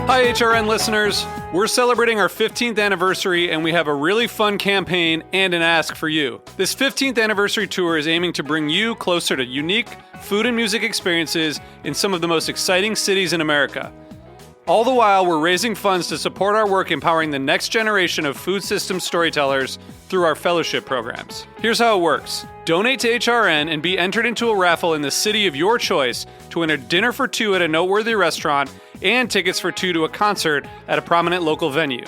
Hi, HRN listeners. We're celebrating our 15th anniversary, and we have a really fun campaign and an ask for you. This 15th anniversary tour is aiming to bring you closer to unique food and music experiences in some of the most exciting cities in America. All the while, we're raising funds to support our work empowering the next generation of food systems storytellers through our fellowship programs. Here's how it works. Donate to HRN and be entered into a raffle in the city of your choice to win a dinner for two at a noteworthy restaurant and tickets for two to a concert at a prominent local venue.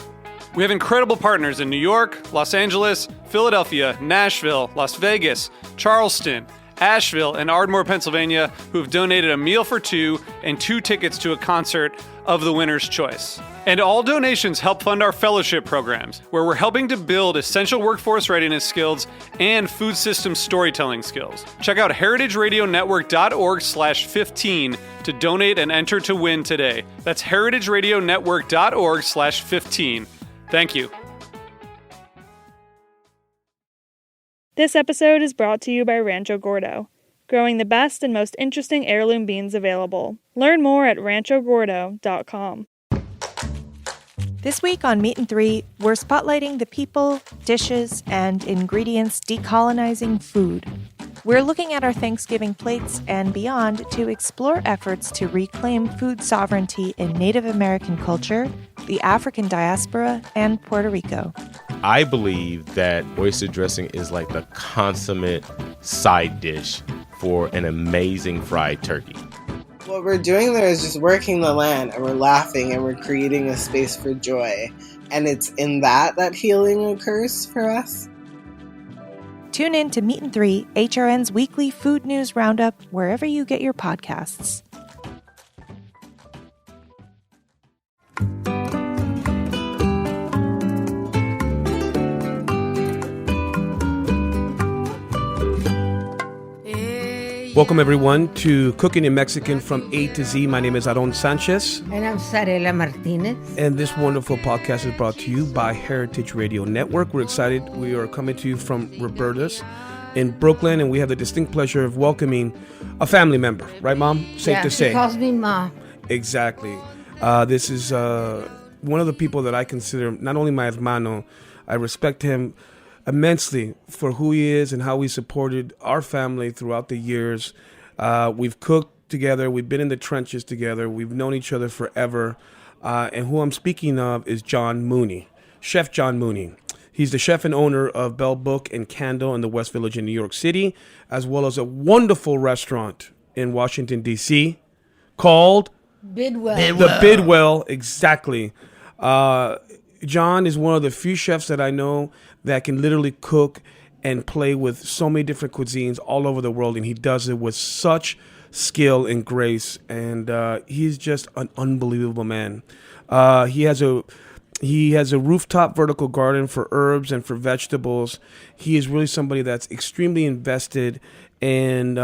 We have incredible partners in New York, Los Angeles, Philadelphia, Nashville, Las Vegas, Charleston, Asheville, and Ardmore, Pennsylvania, who have donated a meal for two and two tickets to a concert of the winner's choice. And all donations help fund our fellowship programs, where we're helping to build essential workforce readiness skills and food system storytelling skills. Check out heritageradionetwork.org/15 to donate and enter to win today. That's heritageradionetwork.org/15. Thank you. This episode is brought to you by Rancho Gordo, growing the best and most interesting heirloom beans available. Learn more at ranchogordo.com. This week on Meat and Three, we're spotlighting the people, dishes, and ingredients decolonizing food. We're looking at our Thanksgiving plates and beyond to explore efforts to reclaim food sovereignty in Native American culture, the African diaspora, and Puerto Rico. I believe that oyster dressing is like the consummate side dish for an amazing fried turkey. What we're doing there is just working the land, and we're laughing, and we're creating a space for joy. And it's in that healing occurs for us. Tune in to Meat and Three, HRN's weekly food news roundup, wherever you get your podcasts. Welcome, everyone, to Cooking in Mexican from A to Z. My name is Aaron Sanchez. And I'm Sarela Martinez. And this wonderful podcast is brought to you by Heritage Radio Network. We're excited. We are coming to you from Roberta's in Brooklyn, and we have the distinct pleasure of welcoming a family member. Right, Mom? Safe to say. She calls me Ma. Exactly. This is one of the people that I consider not only my hermano, I respect him immensely for who he is and how he supported our family throughout the years. We've cooked together. We've been in the trenches together. We've known each other forever. And who I'm speaking of is John Mooney, Chef John Mooney. He's the chef and owner of Bell Book and Candle in the West Village in New York City, as well as a wonderful restaurant in Washington, D.C. called Bidwell. The Bidwell, exactly. John is one of the few chefs that I know that can literally cook and play with so many different cuisines all over the world, and he does it with such skill and grace, and he's just an unbelievable man. He has a rooftop vertical garden for herbs and for vegetables. He is really somebody that's extremely invested in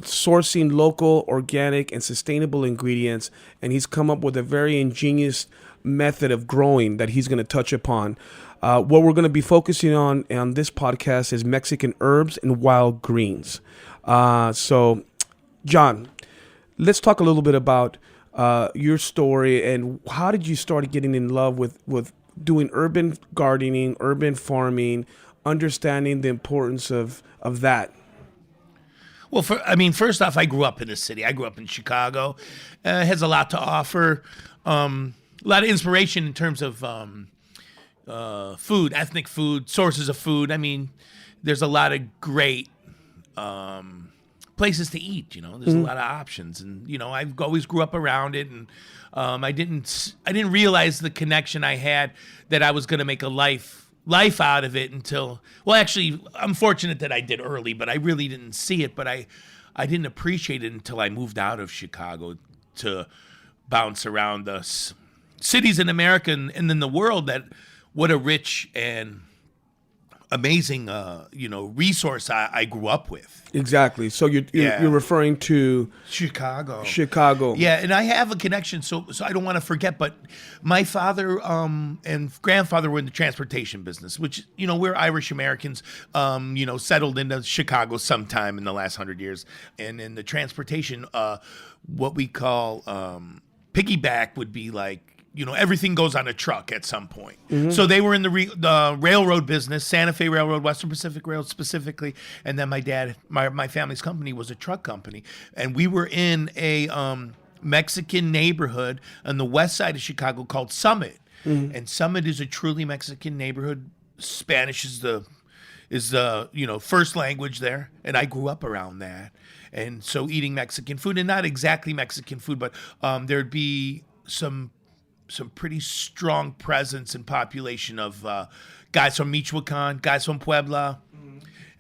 sourcing local, organic, and sustainable ingredients, and he's come up with a very ingenious method of growing that he's going to touch upon. What we're going to be focusing on this podcast is Mexican herbs and wild greens. So, John, let's talk a little bit about your story and how did you start getting in love with doing urban gardening, urban farming, understanding the importance of that? Well, first off, I grew up in the city. I grew up in Chicago. It has a lot to offer. A lot of inspiration in terms of food, ethnic food, sources of food. I mean, there's a lot of great places to eat. There's a lot of options, and I always grew up around it, and I didn't realize the connection I had that I was going to make a life out of it until, well, actually, I'm fortunate that I did early, but I really didn't see it. But I didn't appreciate it until I moved out of Chicago to bounce around the cities in America and in the world. That what a rich and amazing, resource I grew up with. Exactly. So you're referring to Chicago. Yeah, and I have a connection, so I don't want to forget. But my father and grandfather were in the transportation business, which we're Irish Americans, settled into Chicago sometime in the last 100 years, and in the transportation, what we call piggyback would be like everything goes on a truck at some point. So they were in the railroad business, Santa Fe Railroad, Western Pacific Railroad specifically. And then my family's company was a truck company. And we were in a Mexican neighborhood on the west side of Chicago called Summit. And Summit is a truly Mexican neighborhood. Spanish is the first language there. And I grew up around that. And so eating Mexican food, and not exactly Mexican food, but there'd be some pretty strong presence and population of guys from Michoacan, guys from Puebla,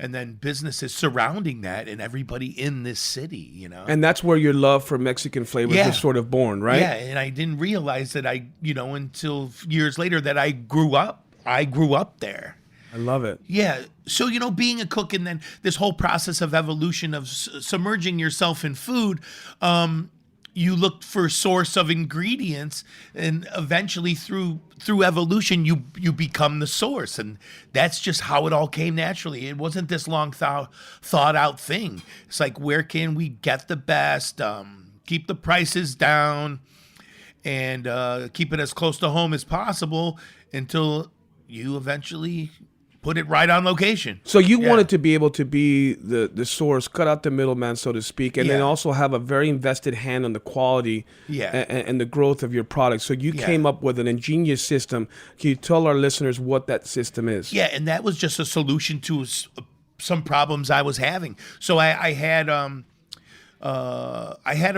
and then businesses surrounding that and everybody in this city, And that's where your love for Mexican flavors is sort of born, right? Yeah, and I didn't realize that until years later that I grew up there. I love it. Yeah. So, being a cook and then this whole process of evolution of submerging yourself in food, you look for source of ingredients, and eventually through evolution, you become the source. And that's just how it all came naturally. It wasn't this long thought out thing. It's like, where can we get the best, keep the prices down, and keep it as close to home as possible until you eventually put it right on location. So you wanted to be able to be the source, cut out the middleman, so to speak, and then also have a very invested hand on the quality and the growth of your product. So you came up with an ingenious system. Can you tell our listeners what that system is? Yeah, and that was just a solution to some problems I was having. So I had a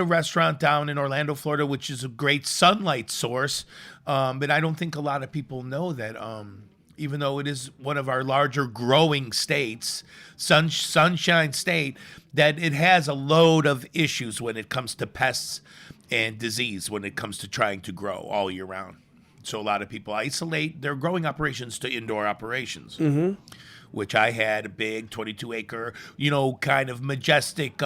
restaurant down in Orlando, Florida, which is a great sunlight source, but I don't think a lot of people know that even though it is one of our larger growing states, sunshine state, that it has a load of issues when it comes to pests and disease, when it comes to trying to grow all year round. So a lot of people isolate their growing operations to indoor operations, which I had a big 22-acre, kind of majestic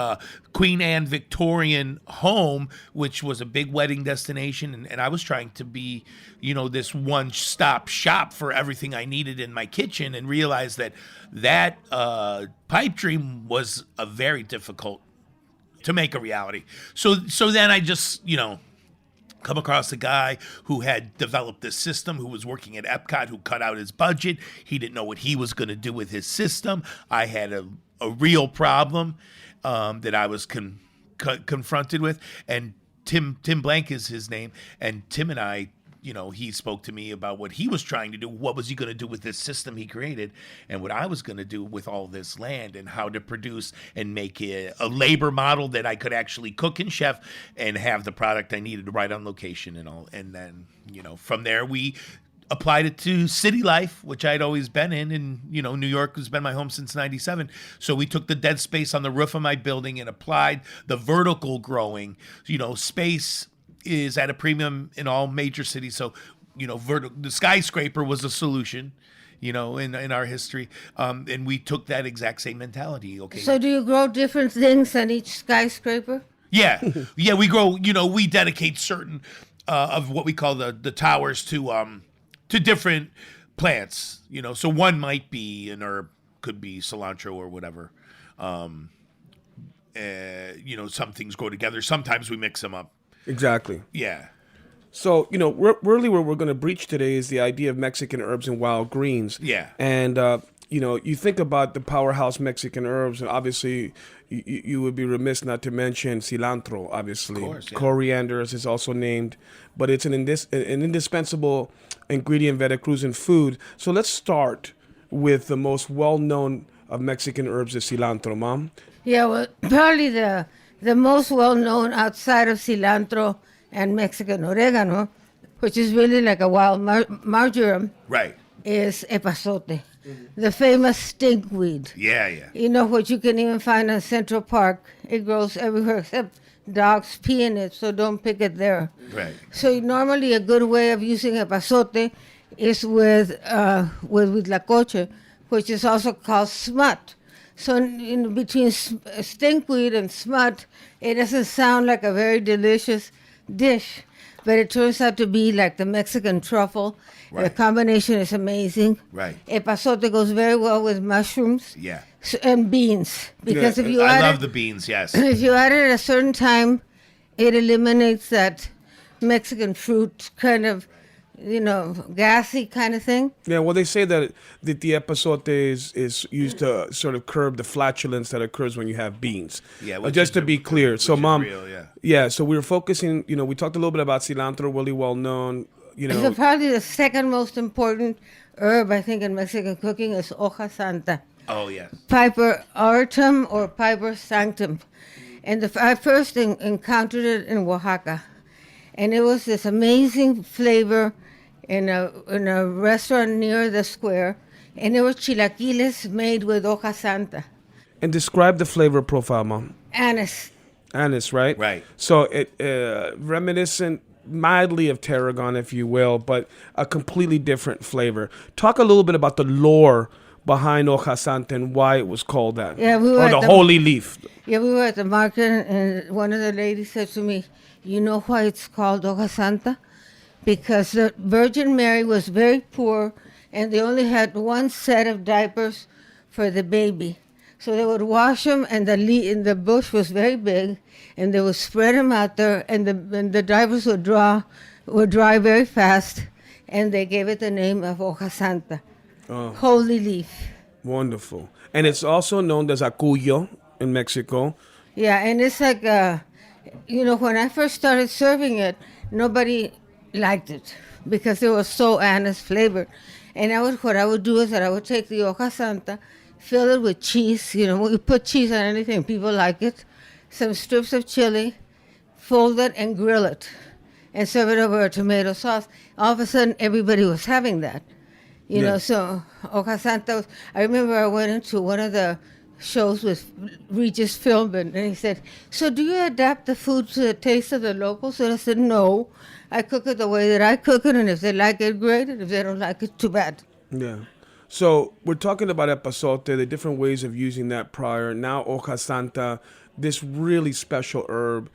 Queen Anne Victorian home, which was a big wedding destination. And I was trying to be, this one-stop shop for everything I needed in my kitchen, and realized that pipe dream was a very difficult to make a reality. So then I just, come across a guy who had developed this system, who was working at Epcot, who cut out his budget. He didn't know what he was going to do with his system. I had a real problem that I was confronted with. And Tim Blank is his name. And Tim and I, he spoke to me about what he was trying to do. What was he going to do with this system he created, and what I was going to do with all this land, and how to produce and make a labor model that I could actually cook and chef and have the product I needed right on location and all. And then, from there we applied it to city life, which I'd always been in. And, New York has been my home since 97. So we took the dead space on the roof of my building and applied the vertical growing, space is at a premium in all major cities. So, the skyscraper was a solution, in our history. And we took that exact same mentality. Okay. So do you grow different things on each skyscraper? Yeah. Yeah. We grow, we dedicate certain of what we call the towers to different plants, so one might be an herb, could be cilantro or whatever. Some things go together. Sometimes we mix them up. Exactly. Yeah. So, really where we're going to breach today is the idea of Mexican herbs and wild greens. Yeah. And, you think about the powerhouse Mexican herbs, and obviously you would be remiss not to mention cilantro, obviously. Of course, yeah. Coriander is also named, but it's an indispensable ingredient in Veracruzan food. So let's start with the most well-known of Mexican herbs, is cilantro, Mom. Yeah, well, probably the most well-known outside of cilantro and Mexican oregano, which is really like a wild marjoram, Right. is epazote, the famous stinkweed. Yeah. What you can even find in Central Park. It grows everywhere except dogs pee in it, so don't pick it there. Right. So normally a good way of using epazote is with huitlacoche, which is also called smut. So in between stinkweed and smut, it doesn't sound like a very delicious dish, but it turns out to be like the Mexican truffle. Right. The combination is amazing. Right. Epazote goes very well with mushrooms. Yeah. And beans, because I love the beans, yes. if you add it at a certain time, it eliminates that Mexican fruit kind of, gassy kind of thing. Yeah, well, they say that the epazote is used to sort of curb the flatulence that occurs when you have beans. Yeah, Just to be clear. So, Mom, real, yeah. yeah, so we were focusing, we talked a little bit about cilantro, really well known, So probably the second most important herb, I think, in Mexican cooking is hoja santa. Oh, yes. Piper auratum or Piper sanctum. And I first encountered it in Oaxaca. And it was this amazing flavor in a restaurant near the square. And there were chilaquiles made with hoja santa. And describe the flavor profile, Mom. Anise. Anise, right? Right. So it reminiscent mildly of tarragon, if you will, but a completely different flavor. Talk a little bit about the lore behind hoja santa and why it was called that. Yeah, we were or at the holy leaf. Yeah, we were at the market, and one of the ladies said to me, "You know why it's called hoja santa? Because the Virgin Mary was very poor, and they only had one set of diapers for the baby. So they would wash them, and the bush was very big, and they would spread them out there, and the diapers would dry very fast, and they gave it the name of hoja santa, holy leaf." Wonderful. And it's also known as acuyo in Mexico. Yeah, and it's like, when I first started serving it, nobody liked it because it was so anise flavored. And what I would do is that I would take the hoja santa, fill it with cheese. When you put cheese on anything, people like it. Some strips of chili, fold it and grill it, and serve it over a tomato sauce. All of a sudden, everybody was having that. So hoja santa I remember I went into one of the shows with Regis Philbin, and he said, "So do you adapt the food to the taste of the locals?" And I said, "No, I cook it the way that I cook it, and if they like it, great, and if they don't like it, too bad." Yeah. So we're talking about epazote, the different ways of using that prior. Now hoja santa, this really special herb.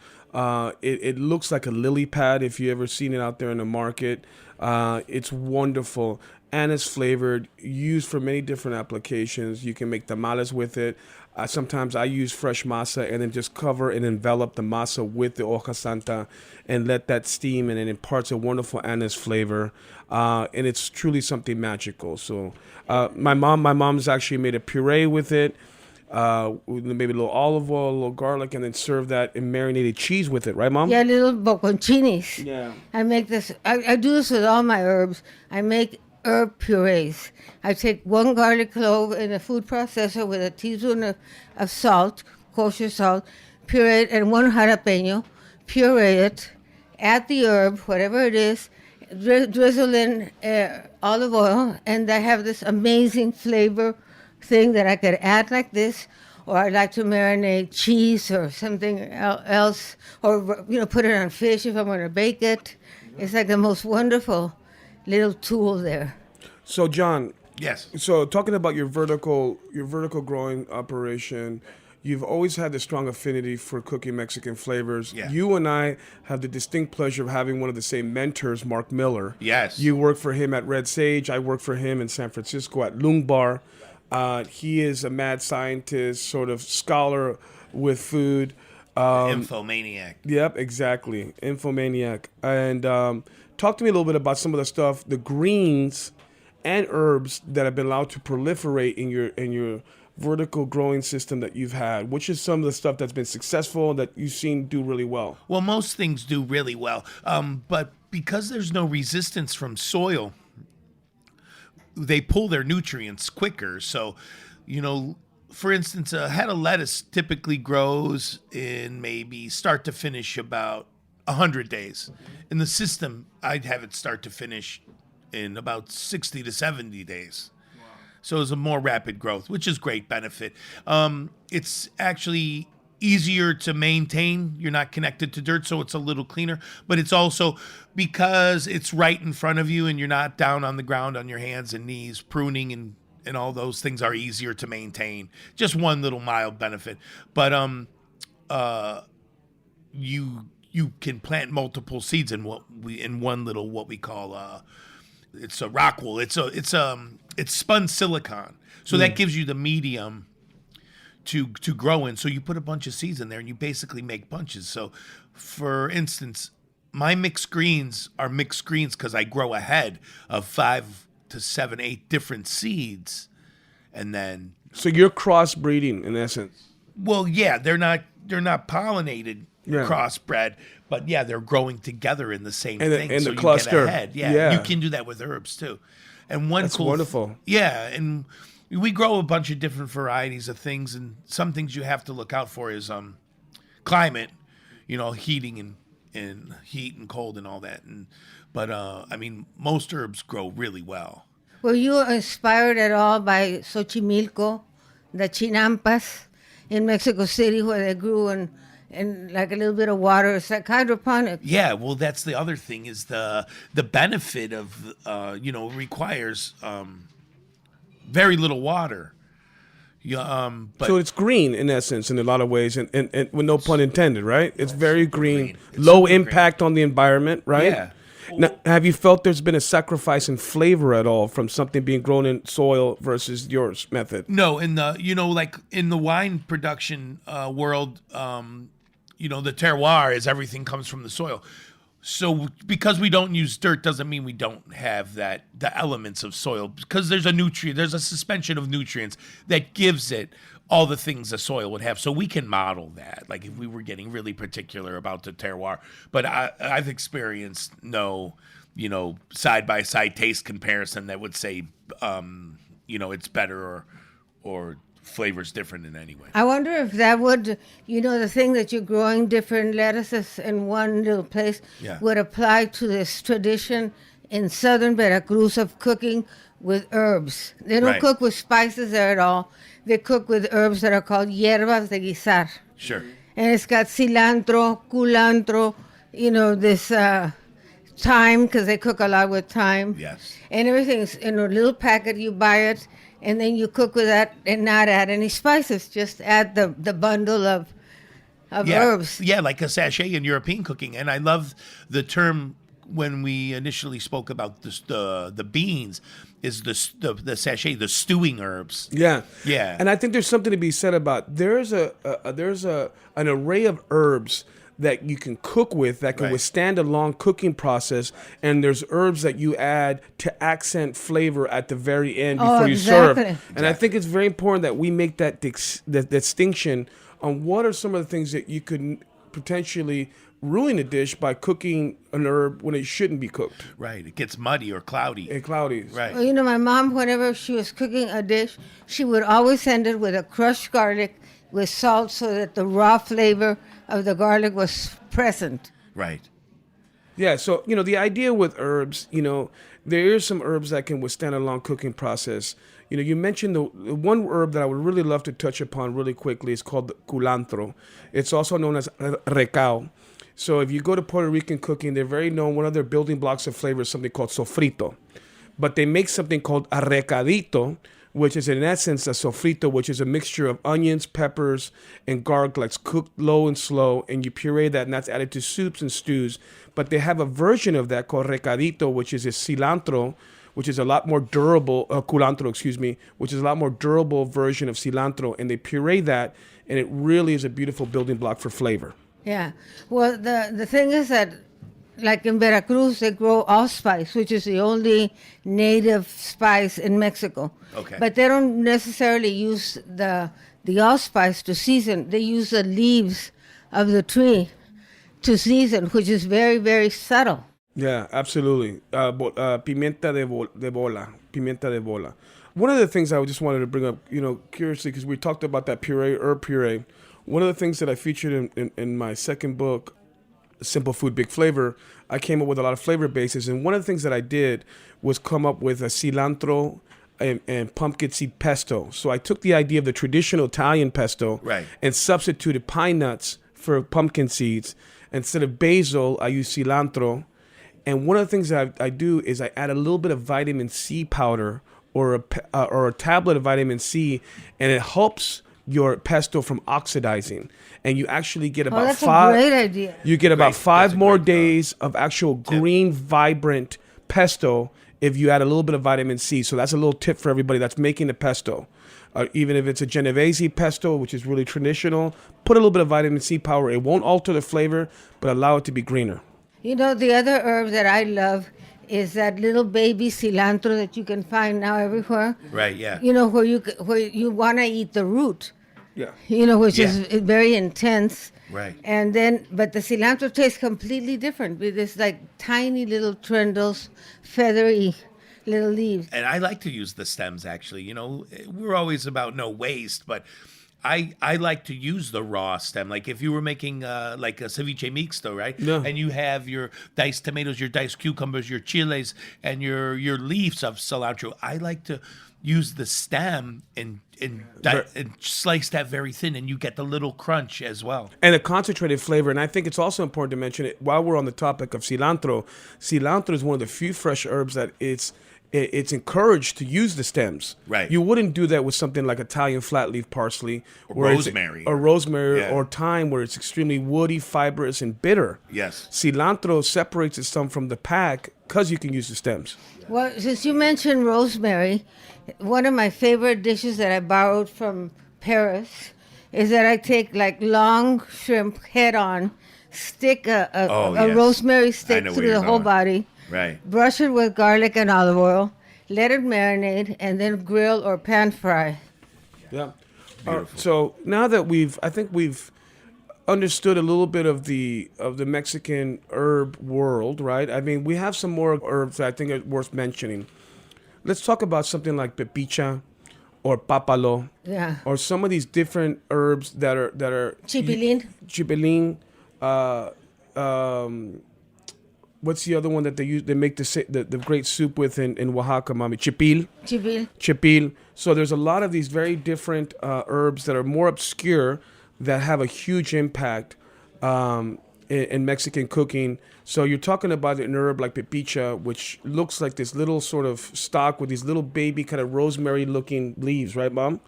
It looks like a lily pad if you ever seen it out there in the market. It's wonderful. Anise flavored, used for many different applications. You can make tamales with it. Sometimes I use fresh masa and then just cover and envelop the masa with the hoja santa and let that steam, and it imparts a wonderful anise flavor. And it's truly something magical. So my mom's actually made a puree with it. With maybe a little olive oil, a little garlic, and then serve that in marinated cheese with it, right, Mom? Yeah, little bocconcinis. Yeah. I make this. I do this with all my herbs. I make herb purees. I take one garlic clove in a food processor with a teaspoon of salt, kosher salt, puree it, and one jalapeno, puree it, add the herb, whatever it is, drizzle in olive oil, and I have this amazing flavor thing that I could add like this, or I'd like to marinate cheese or something else, or put it on fish if I'm going to bake it. It's like the most wonderful little tool there. So John, Yes. so talking about your vertical growing operation, you've always had this strong affinity for cooking Mexican flavors. Yeah. You and I have the distinct pleasure of having one of the same mentors, Mark Miller. Yes. You work for him at Red Sage. I work for him in San Francisco at Lung Bar. He is a mad scientist, sort of scholar with food. Infomaniac. Yep, exactly. Infomaniac. And talk to me a little bit about some of the stuff, the greens and herbs that have been allowed to proliferate in your vertical growing system that you've had. Which is some of the stuff that's been successful that you've seen do really well? Well, most things do really well. But because there's no resistance from soil, they pull their nutrients quicker. So, for instance, a head of lettuce typically grows in maybe start to finish about 100 days. In the system, I'd have it start to finish in about 60 to 70 days. So it's a more rapid growth, which is great benefit. It's actually easier to maintain. You're not connected to dirt, so it's a little cleaner. But it's also because it's right in front of you and you're not down on the ground on your hands and knees, pruning and all those things are easier to maintain. Just one little mild benefit. But you can plant multiple seeds in one little what we call it's a rock wool. It's spun silicon, so that gives you the medium to grow in. So you put a bunch of seeds in there, and you basically make bunches. So, for instance, my mixed greens are mixed greens because I grow a head of 5 to 7, 8 different seeds, and then. So you're crossbreeding in essence. Well, yeah, they're not pollinated, crossbred, but yeah, they're growing together in the same thing. And so the cluster. You get a head. Yeah, you can do that with herbs too. And That's wonderful. Yeah, and we grow a bunch of different varieties of things, and some things you have to look out for is climate, heating and heat and cold and all that. But I mean, most herbs grow really well. Were you inspired at all by Xochimilco, the chinampas in Mexico City, where they grew in like a little bit of water? It's like hydroponic. Yeah, well, that's the other thing is the benefit of requires very little water. But So it's green in essence in a lot of ways, and with no pun intended, right? It's very green, low impact on the environment, right? Yeah. Now, have you felt there's been a sacrifice in flavor at all from something being grown in soil versus your method? No, in the like in the wine production world, the terroir is everything comes from the soil. So because we don't use dirt doesn't mean we don't have the elements of soil, because there's a suspension of nutrients that gives it all the things a soil would have. So we can model that, like if we were getting really particular about the terroir. But I've experienced no, side-by-side taste comparison that would say, it's better or flavor's different in any way. I wonder if that would, the thing that you're growing different lettuces in one little place would apply to this tradition in southern Veracruz of cooking with herbs. They don't cook with spices there at all. They cook with herbs that are called hierbas de guisar. Sure. And it's got cilantro, culantro, this thyme, because they cook a lot with thyme. Yes. And everything's in a little packet. You buy it, and then you cook with that and not add any spices. Just add the bundle of herbs. Yeah, like a sachet in European cooking. And I love the term when we initially spoke about the beans, is the sachet, the stewing herbs. Yeah. Yeah. And I think there's something to be said about there's an array of herbs that you can cook with that can withstand a long cooking process, and there's herbs that you add to accent flavor at the very end before you serve. And I think it's very important that we make that distinction on what are some of the things that you could potentially ruin a dish by cooking an herb when it shouldn't be cooked. Right. It gets muddy or cloudy. Right. Well, my mom, whenever she was cooking a dish, she would always end it with a crushed garlic with salt so that the raw flavor of the garlic was present. Right. Yeah, so, the idea with herbs, there is some herbs that can withstand a long cooking process. You mentioned the one herb that I would really love to touch upon really quickly is called culantro. It's also known as recao. So if you go to Puerto Rican cooking, they're very known. One of their building blocks of flavor is something called sofrito. But they make something called arrecadito, which is in essence a sofrito, which is a mixture of onions, peppers, and garlic that's cooked low and slow, and you puree that, and that's added to soups and stews. But they have a version of that called recadito, which is a cilantro, which is a lot more durable, culantro, which is a lot more durable version of cilantro, and they puree that, and it really is a beautiful building block for flavor. Yeah. Well, the thing is that, like in Veracruz, they grow allspice, which is the only native spice in Mexico. Okay. But they don't necessarily use the allspice to season. They use the leaves of the tree to season, which is very, very subtle. Yeah, absolutely. Pimienta de bola. One of the things I just wanted to bring up, curiously, because we talked about that herb puree. One of the things that I featured in my second book, Simple Food, Big Flavor, I came up with a lot of flavor bases. And one of the things that I did was come up with a cilantro and pumpkin seed pesto. So I took the idea of the traditional Italian pesto and substituted pine nuts for pumpkin seeds. Instead of basil, I use cilantro. And one of the things that I do is I add a little bit of vitamin C powder or a tablet of vitamin C, and it helps your pesto from oxidizing, and you actually get about that's a great idea. You get about 5 more days of actual green, vibrant pesto if you add a little bit of vitamin C. So that's a little tip for everybody that's making the pesto. Even if it's a Genovese pesto, which is really traditional, put a little bit of vitamin C powder. It won't alter the flavor, but allow it to be greener. You know, the other herb that I love is that little baby cilantro that you can find now everywhere. Right, yeah. You know, where you want to eat the root. Yeah. You know, which Yeah. is very intense. Right. And then, but the cilantro tastes completely different with this like tiny little trindles, feathery little leaves. And I like to use the stems, actually. You know, we're always about no waste, but I like to use the raw stem. Like if you were making like a ceviche mixto, right? Yeah. And you have your diced tomatoes, your diced cucumbers, your chiles, and your leaves of cilantro. I like to use the stem and slice that very thin, and you get the little crunch as well. And a concentrated flavor. And I think it's also important to mention it while we're on the topic of cilantro. Cilantro is one of the few fresh herbs that it's encouraged to use the stems. Right. You wouldn't do that with something like Italian flat leaf parsley Or where it's- rosemary. or rosemary Yeah. or thyme, where it's extremely woody, fibrous, and bitter. Yes. Cilantro separates itself from the pack because you can use the stems. Well, since you mentioned rosemary, one of my favorite dishes that I borrowed from Paris is that I take like long shrimp head on, stick a yes. rosemary I stick know where through you're the whole going. body, Right. brush it with garlic and olive oil, let it marinate, and then grill or pan fry. Yeah. So now that I think we've understood a little bit of the Mexican herb world, right? I mean, we have some more herbs that I think are worth mentioning. Let's talk about something like pepicha or papalo. Yeah. Or some of these different herbs that are Chipilín. Chipilín. What's the other one that they use? They make the great soup with in Oaxaca, mami. Chipil. Chipil. So there's a lot of these very different herbs that are more obscure that have a huge impact in Mexican cooking. So you're talking about an herb like pepicha, which looks like this little sort of stalk with these little baby kind of rosemary-looking leaves, right, Mom?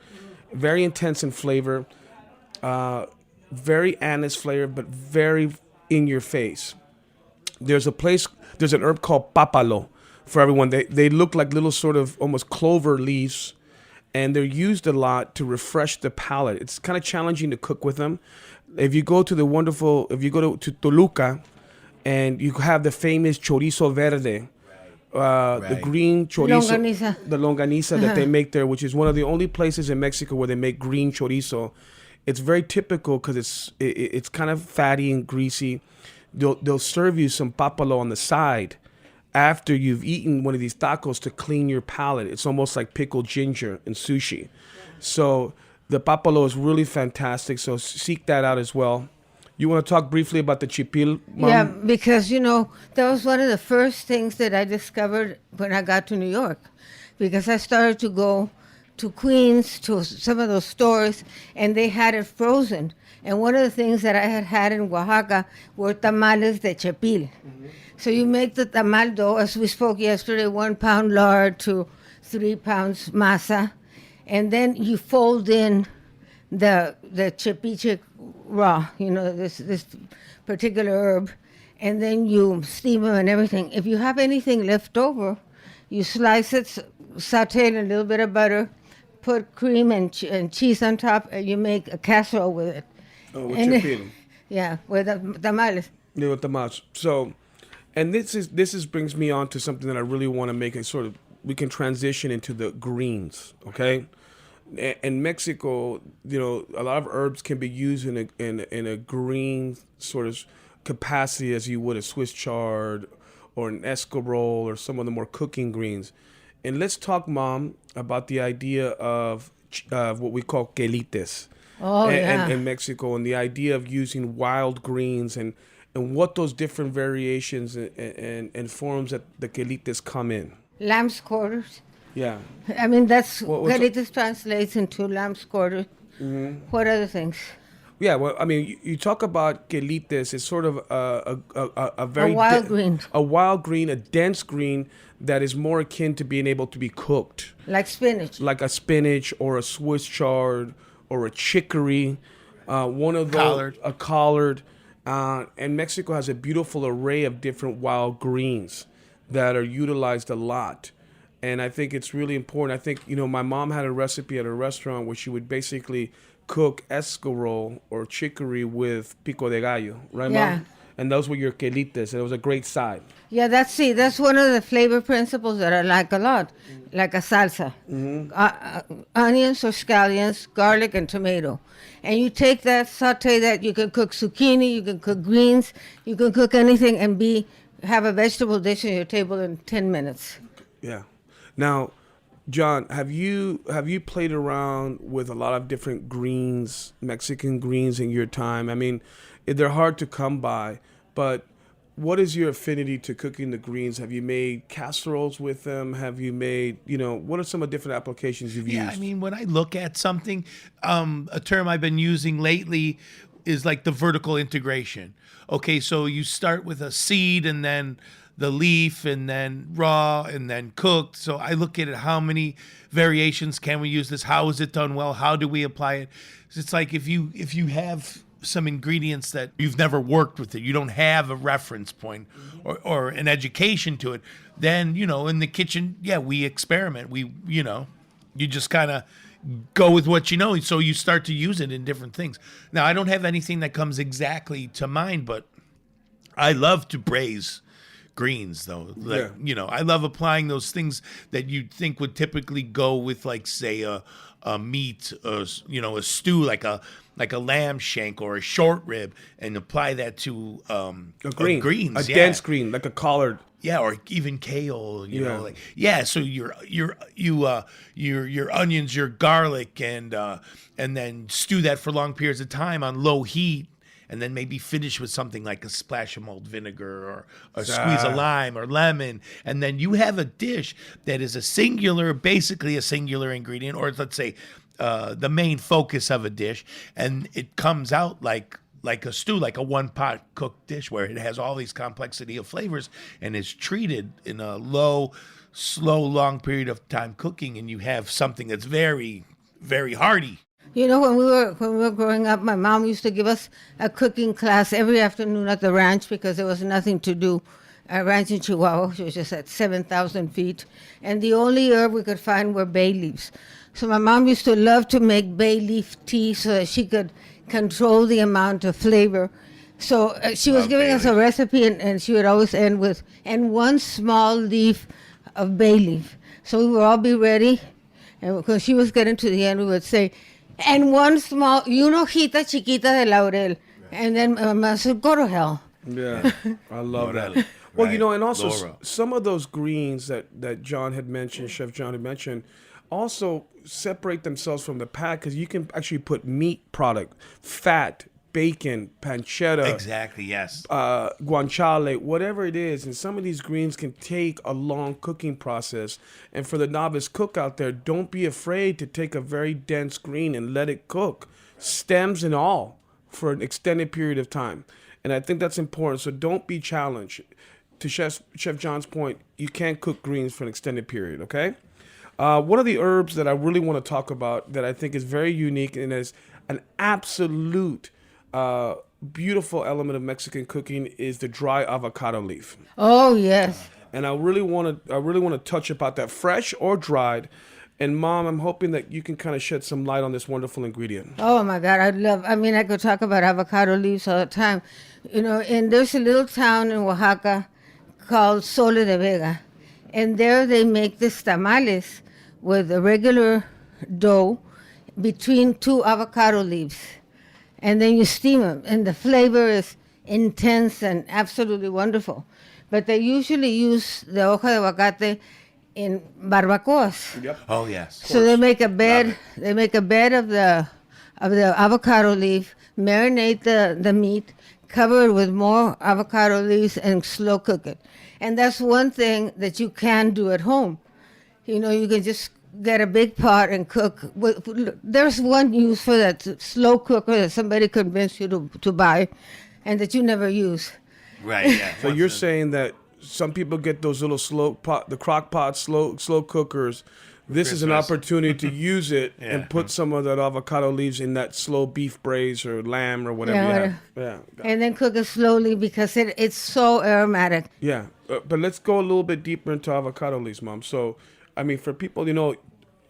Very intense in flavor, very anise flavor, but very in your face. There's an herb called papalo for everyone. They look like little sort of almost clover leaves, and they're used a lot to refresh the palate. It's kind of challenging to cook with them. If you go to to Toluca, and you have the famous chorizo verde, the green chorizo, Longaniza. the longaniza that they make there, which is one of the only places in Mexico where they make green chorizo. It's very typical because it's kind of fatty and greasy. They'll serve you some papalo on the side after you've eaten one of these tacos to clean your palate. It's almost like pickled ginger in sushi. So the papalo is really fantastic. So seek that out as well. You want to talk briefly about the chipil, Mom? Yeah, because, you know, that was one of the first things that I discovered when I got to New York. Because I started to go to Queens, to some of those stores, and they had it frozen. And one of the things that I had in Oaxaca were tamales de chipil. Mm-hmm. So you make the tamal dough, as we spoke yesterday, 1 pound lard to 3 pounds masa. And then you fold in the chepiche raw, you know, this particular herb, and then you steam them and everything. If you have anything left over, you slice it, saute it in a little bit of butter, put cream and cheese on top, and you make a casserole with it. Oh, with And chipil. Yeah, with the tamales. Yeah, with tamales. So, and this brings me on to something that I really want to make we can transition into the greens, okay? In Mexico, you know, a lot of herbs can be used in a green sort of capacity as you would a Swiss chard or an escarole or some of the more cooking greens. And let's talk, Mom, about the idea of what we call quelites in Mexico, and the idea of using wild greens and what those different variations and forms that the quelites come in. Lamb's quarters. Yeah. I mean, that's What's what it translates into lamb's quarters. Mm-hmm. What other things? Yeah, well, I mean, you talk about quelites. It's sort of a very wild green. A wild green, a dense green that is more akin to being able to be cooked. Like spinach. Like a spinach or a Swiss chard or a chicory. One of those. A collard. And Mexico has a beautiful array of different wild greens that are utilized a lot. And I think it's really important. I think, you know, my mom had a recipe at a restaurant where she would basically cook escarole or chicory with pico de gallo, right, Yeah. Mom? and those were your quelites, and it was a great side. Yeah, that's one of the flavor principles that I like a lot, like a salsa. Onions or scallions, garlic, and tomato. And you take that, saute that, you can cook zucchini, you can cook greens, you can cook anything and have a vegetable dish on your table in 10 minutes. Yeah. Now, John, have you played around with a lot of different greens, Mexican greens in your time? I mean, they're hard to come by, but what is your affinity to cooking the greens? Have you made casseroles with them? Have you made, what are some of the different applications you've used? Yeah, I mean, when I look at something, a term I've been using lately is like the vertical integration. Okay, so you start with a seed and then the leaf and then raw and then cooked. So I look at it, how many variations can we use this? How is it done well? How do we apply it? It's like if you have some ingredients that you've never worked with it, you don't have a reference point or an education to it, then, in the kitchen, we experiment. You just kind of go with what you know. So you start to use it in different things. Now, I don't have anything that comes exactly to mind, but I love to braise greens, though. I love applying those things that you'd think would typically go with, like, say, a meat, a stew, like a lamb shank or a short rib, and apply that to greens, a dense green, like a collard. Yeah, or even kale, So your onions, your garlic, and then stew that for long periods of time on low heat, and then maybe finish with something like a splash of malt vinegar or squeeze of lime or lemon, and then you have a dish that is basically a singular ingredient, or let's say the main focus of a dish, and it comes out like a stew, like a one-pot cooked dish where it has all these complexity of flavors and is treated in a slow, long period of time cooking, and you have something that's very, very hearty. When we were growing up, my mom used to give us a cooking class every afternoon at the ranch because there was nothing to do. A ranch in Chihuahua, which was just at 7,000 feet, and the only herb we could find were bay leaves. So my mom used to love to make bay leaf tea so that she could control the amount of flavor. So she was giving us a recipe, and she would always end with, and one small leaf of bay leaf. So we would all be ready, and because she was getting to the end, we would say, and one small, hojita chiquita de laurel. And then Mama said, go to hell. Yeah, I love that. Well, and also some of those greens that John had mentioned, Chef John had mentioned, also separate themselves from the pack because you can actually put meat product, fat, bacon, pancetta. Exactly, yes. Guanciale, whatever it is. And some of these greens can take a long cooking process. And for the novice cook out there, don't be afraid to take a very dense green and let it cook, stems and all, for an extended period of time. And I think that's important. So don't be challenged. To Chef John's point, you can't cook greens for an extended period, okay? One of the herbs that I really want to talk about that I think is very unique and is an absolute beautiful element of Mexican cooking is the dry avocado leaf. Oh, yes. And I really want to touch about that, fresh or dried. And Mom, I'm hoping that you can kind of shed some light on this wonderful ingredient. Oh my God, I could talk about avocado leaves all the time. And there's a little town in Oaxaca called Sole de Vega. And there they make these tamales with a regular dough between two avocado leaves. And then you steam them. And the flavor is intense and absolutely wonderful. But they usually use the hoja de aguacate in barbacoas. Yep. Oh, yes. So they make a bed. They make a bed of the avocado leaf, marinate the meat, cover it with more avocado leaves, and slow cook it. And that's one thing that you can do at home. You can just get a big pot and cook. There's one use for that slow cooker that somebody convinced you to buy, and that you never use. Right. Yeah. So you're saying that some people get those little the crock pot slow cookers. This is an opportunity to use it and put some of that avocado leaves in that slow beef braise or lamb or whatever you have. Yeah. And then cook it slowly because it's so aromatic. Yeah. But let's go a little bit deeper into avocado leaves, Mom. So, I mean, for people,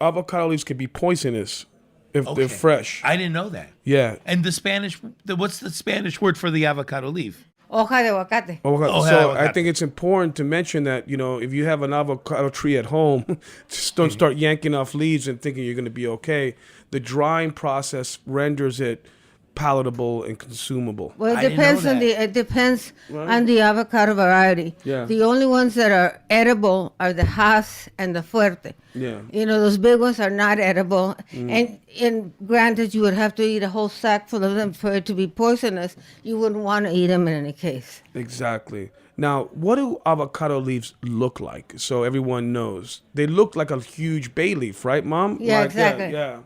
avocado leaves can be poisonous if they're fresh. I didn't know that. Yeah. And what's the Spanish word for the avocado leaf? hoja de aguacate. So I think it's important to mention that, if you have an avocado tree at home, just don't start yanking off leaves and thinking you're going to be okay. The drying process renders it palatable and consumable. Well, it depends on the avocado variety. Yeah. The only ones that are edible are the Hass and the Fuerte. Yeah. Those big ones are not edible. And granted, you would have to eat a whole sack full of them for it to be poisonous. You wouldn't want to eat them in any case. Exactly. Now, what do avocado leaves look like? So everyone knows. They look like a huge bay leaf, right, Mom? Yeah, exactly. Yeah.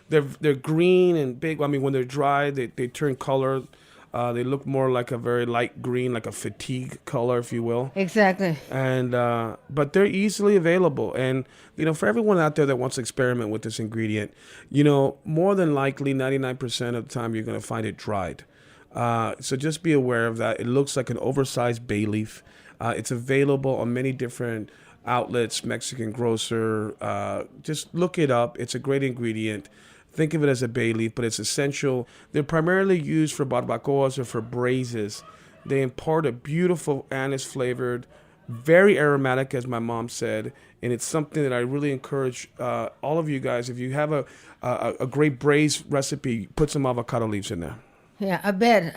They're green and big. I mean, when they're dry, they turn color. They look more like a very light green, like a fatigue color, if you will. Exactly. And but they're easily available. And for everyone out there that wants to experiment with this ingredient, more than likely, 99% of the time, you're going to find it dried. So just be aware of that. It looks like an oversized bay leaf. It's available on many different outlets, Mexican grocer. Just look it up. It's a great ingredient. Think of it as a bay leaf, but it's essential. They're primarily used for barbacoas or for braises. They impart a beautiful anise-flavored, very aromatic, as my mom said, and it's something that I really encourage all of you guys. If you have a great braise recipe, put some avocado leaves in there. Yeah, a bed.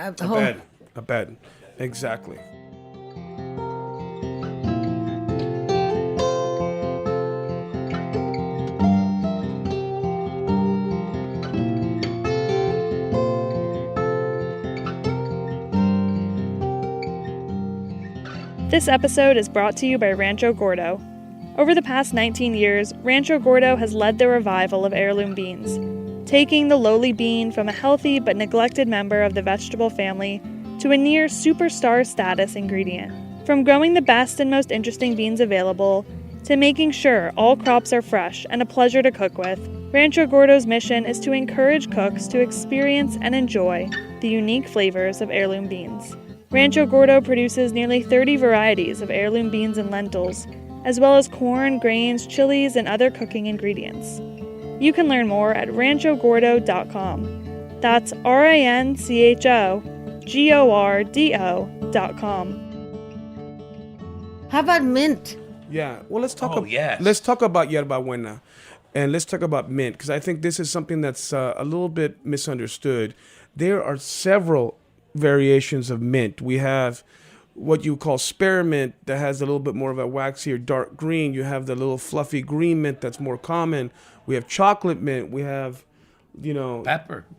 A bed. Exactly. This episode is brought to you by Rancho Gordo. Over the past 19 years, Rancho Gordo has led the revival of heirloom beans, taking the lowly bean from a healthy but neglected member of the vegetable family to a near superstar status ingredient. From growing the best and most interesting beans available to making sure all crops are fresh and a pleasure to cook with, Rancho Gordo's mission is to encourage cooks to experience and enjoy the unique flavors of heirloom beans. Rancho Gordo produces nearly 30 varieties of heirloom beans and lentils, as well as corn, grains, chilies, and other cooking ingredients. You can learn more at ranchogordo.com. That's RANCHOGORDO.com. How about mint? Yeah. Well, let's talk. Yes. Let's talk about yerba buena, and let's talk about mint, because I think this is something that's a little bit misunderstood. There are several variations of mint. We have what you call spearmint that has a little bit more of a waxier dark green. You have the little fluffy green mint that's more common. We have chocolate mint. We have,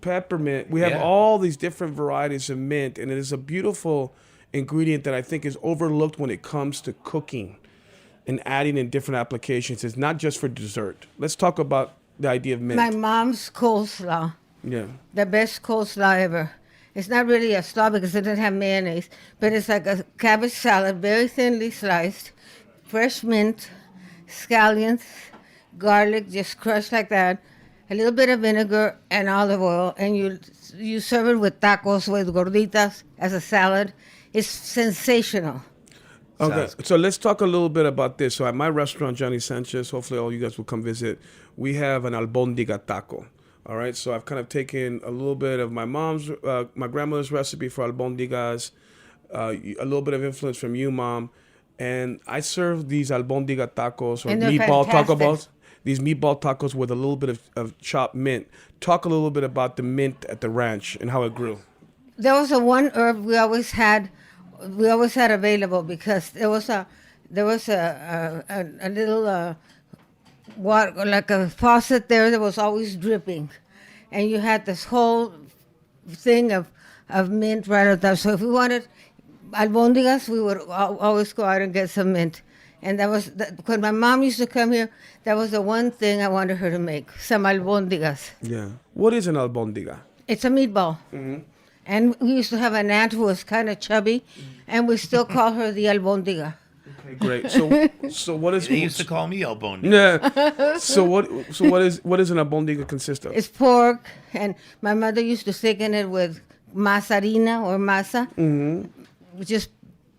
peppermint. We have all these different varieties of mint, and it is a beautiful ingredient that I think is overlooked when it comes to cooking and adding in different applications. It's not just for dessert. Let's talk about the idea of mint. My mom's coleslaw. Yeah. The best coleslaw ever. It's not really a slaw because it doesn't have mayonnaise, but it's like a cabbage salad, very thinly sliced, fresh mint, scallions, garlic, just crushed like that, a little bit of vinegar and olive oil, and you serve it with tacos, with gorditas, as a salad. It's sensational. Okay, so let's talk a little bit about this. So at my restaurant, Johnny Sanchez, hopefully all you guys will come visit, we have an albóndiga taco. All right, so I've kind of taken a little bit of my grandmother's recipe for albóndigas, a little bit of influence from you, Mom, and I serve these albóndiga tacos or meatball tacos. These meatball tacos with a little bit of chopped mint. Talk a little bit about the mint at the ranch and how it grew. There was one herb we always had available because there was a little water, like a faucet there that was always dripping, and you had this whole thing of mint right up there. So if we wanted albóndigas, we would always go out and get some mint. And that was when my mom used to come here. That was the one thing I wanted her to make, some albóndigas. Yeah. What is an albóndiga? It's a meatball. Mm-hmm. And we used to have an aunt who was kind of chubby, and we still call her the albóndiga. Okay, great. So what is? They used to call me albóndiga. Yeah. So what is an albóndiga consist of? It's pork, and my mother used to thicken it with masarina or masa, just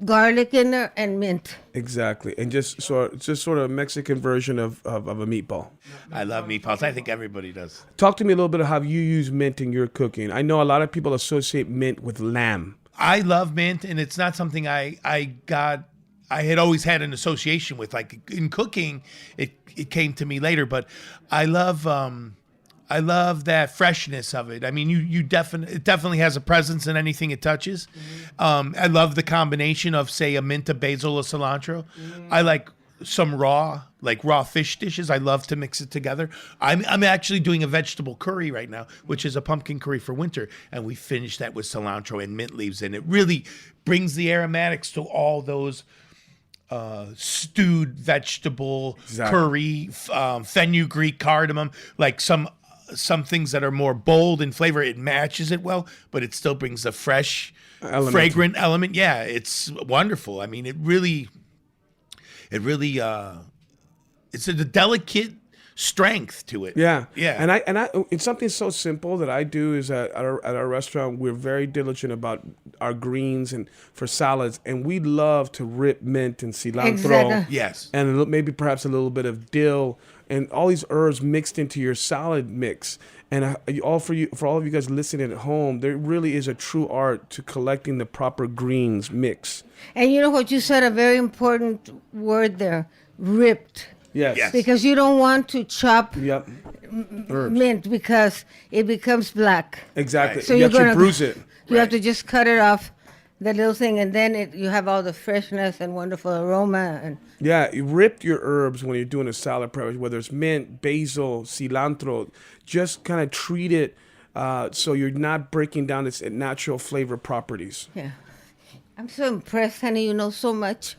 garlic in there and mint. Exactly, and just sort of a Mexican version of a meatball. I love meatballs. I think everybody does. Talk to me a little bit of how you use mint in your cooking. I know a lot of people associate mint with lamb. I love mint, and it's not something I had always had an association with. Like in cooking, it came to me later, but I love that freshness of it. I mean, it definitely has a presence in anything it touches. I love the combination of, say, a mint, a basil, a cilantro. I like some raw fish dishes. I love to mix it together. I'm actually doing a vegetable curry right now, which is a pumpkin curry for winter, and we finished that with cilantro and mint leaves, and it really brings the aromatics to all those stewed vegetable curry, fenugreek, cardamom, like some things that are more bold in flavor. It matches it well, but it still brings a fresh, fragrant element. Yeah, it's wonderful. I mean, it really, it's a delicate strength to it. Yeah. Yeah. And I it's something so simple that I do is at our restaurant, we're very diligent about our greens and for salads, and we love to rip mint and cilantro. Exactly. Yes. And maybe perhaps a little bit of dill and all these herbs mixed into your salad mix. And for all of you guys listening at home, there really is a true art to collecting the proper greens mix. And you know what you said, a very important word there, ripped. Yes. Because you don't want to chop Herbs. mint because it becomes black. Exactly. Right. So you you're have to gonna bruise it. You have to just cut it off, that little thing, and then you have all the freshness and wonderful aroma. And Yeah, you rip your herbs when you're doing a salad prep, whether it's mint, basil, cilantro. Just kind of treat it so you're not breaking down its natural flavor properties. yeah, I'm so impressed, honey. You know so much.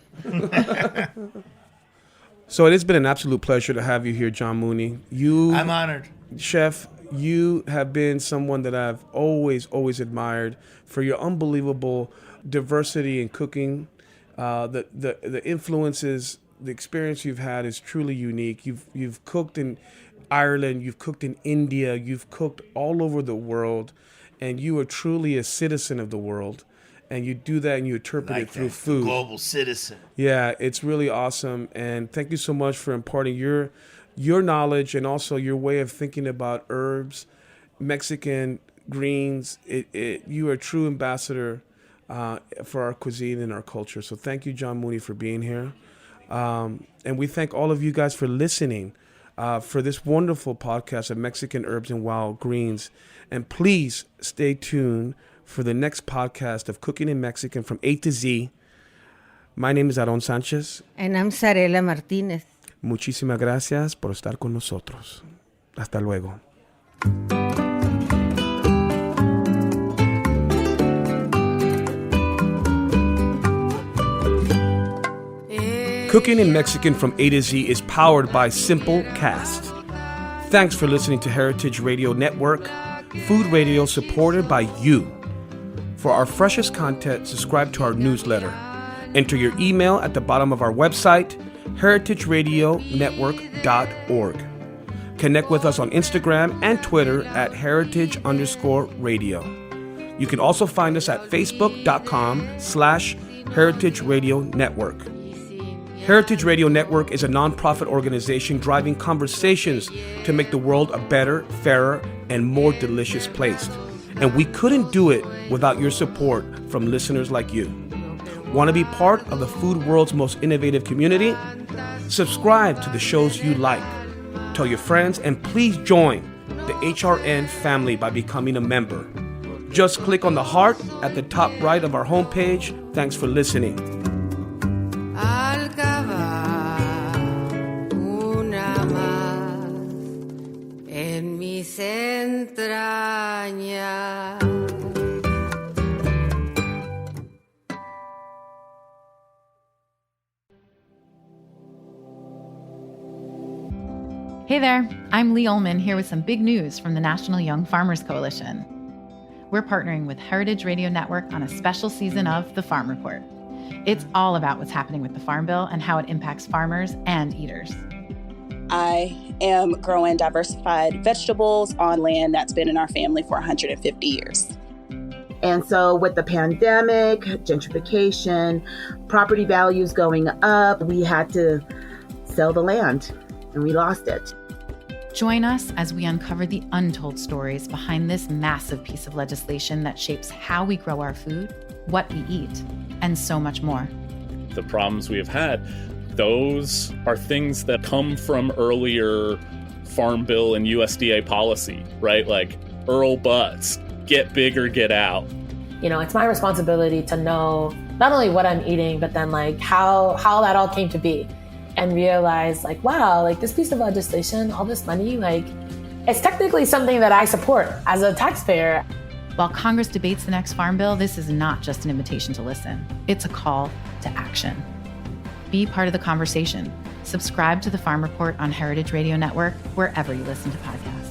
So it has been an absolute pleasure to have you here, John Mooney. I'm honored. Chef, you have been someone that I've always admired for your unbelievable diversity in cooking. The influences, the experience you've had is truly unique. You've cooked in Ireland, you've cooked in India, you've cooked all over the world, and you are truly a citizen of the world. And you do that and you interpret it through food. Global citizen. Yeah, it's really awesome. And thank you so much for imparting your knowledge and also your way of thinking about herbs, Mexican greens. You are a true ambassador for our cuisine and our culture. So thank you, John Mooney, for being here. And we thank all of you guys for listening for this wonderful podcast of Mexican Herbs and Wild Greens. And please stay tuned for the next podcast of Cooking in Mexican from A to Z. My name is Aaron Sanchez. And I'm Sarela Martinez. Muchísimas gracias por estar con nosotros. Hasta luego. Cooking in Mexican from A to Z is powered by Simple Cast. Thanks for listening to Heritage Radio Network, food radio supported by you. For our freshest content, subscribe to our newsletter. Enter your email at the bottom of our website, heritageradionetwork.org. Connect with us on Instagram and Twitter at heritage_radio. You can also find us at facebook.com/Heritage Radio Network. Heritage Radio Network is a nonprofit organization driving conversations to make the world a better, fairer, and more delicious place. And we couldn't do it without your support from listeners like you. Want to be part of the food world's most innovative community? Subscribe to the shows you like. Tell your friends, and please join the HRN family by becoming a member. Just click on the heart at the top right of our homepage. Thanks for listening. Al cavar una más en mis entrañas. Hey there, I'm Lee Ullman here with some big news from the National Young Farmers Coalition. We're partnering with Heritage Radio Network on a special season of The Farm Report. It's all about what's happening with the Farm Bill and how it impacts farmers and eaters. I am growing diversified vegetables on land that's been in our family for 150 years. And so with the pandemic, gentrification, property values going up, we had to sell the land and we lost it. Join us as we uncover the untold stories behind this massive piece of legislation that shapes how we grow our food what we eat, and so much more. The problems we have had, those are things that come from earlier Farm Bill and USDA policy, right? Like Earl Butts, get big or get out. You know, it's my responsibility to know not only what I'm eating, but then like how that all came to be, and realize like, wow, like this piece of legislation, all this money, like it's technically something that I support as a taxpayer. While Congress debates the next Farm Bill, this is not just an invitation to listen. It's a call to action. Be part of the conversation. Subscribe to the Farm Report on Heritage Radio Network, wherever you listen to podcasts.